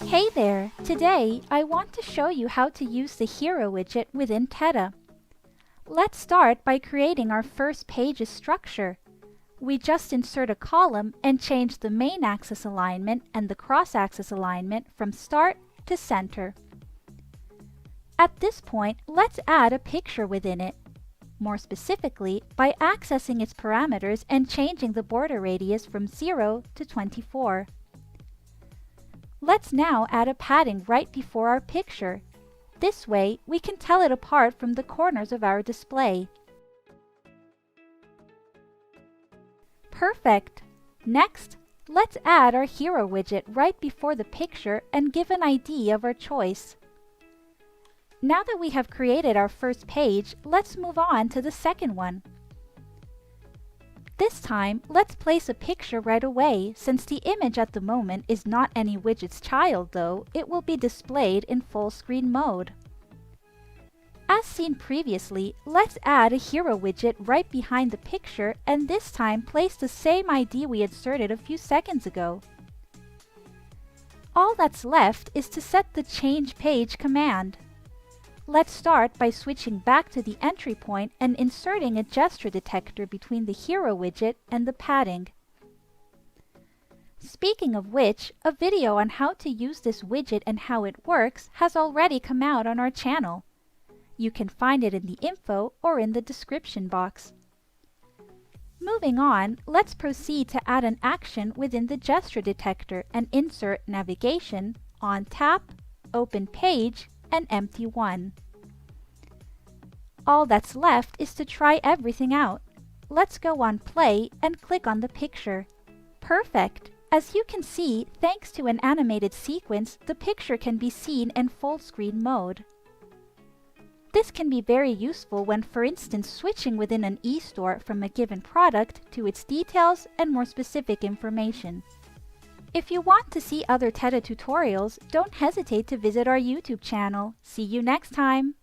Hey there! Today, I want to show you how to use the Hero widget within Teta. Let's start by creating our first page's structure. We just insert a column and change the main axis alignment and the cross-axis alignment from start to center. At this point, let's add a picture within it. More specifically, by accessing its parameters and changing the border radius from 0 to 24. Let's now add a padding right before our picture. This way, we can tell it apart from the corners of our display. Perfect! Next, let's add our Hero widget right before the picture and give an ID of our choice. Now that we have created our first page, let's move on to the second one. This time, let's place a picture right away. Since the image at the moment is not any widget's child though, it will be displayed in full screen mode. As seen previously, let's add a Hero widget right behind the picture and this time place the same ID we inserted a few seconds ago. All that's left is to set the Change Page command. Let's start by switching back to the entry point and inserting a gesture detector between the Hero widget and the padding. Speaking of which, a video on how to use this widget and how it works has already come out on our channel. You can find it in the info or in the description box. Moving on, let's proceed to add an action within the gesture detector and insert navigation on Tap, Open Page, and Empty One. All that's left is to try everything out. Let's go on Play and click on the picture. Perfect! As you can see, thanks to an animated sequence, the picture can be seen in full screen mode. This can be very useful when, for instance, switching within an e-store from a given product to its details and more specific information. If you want to see other Teta tutorials, don't hesitate to visit our YouTube channel. See you next time!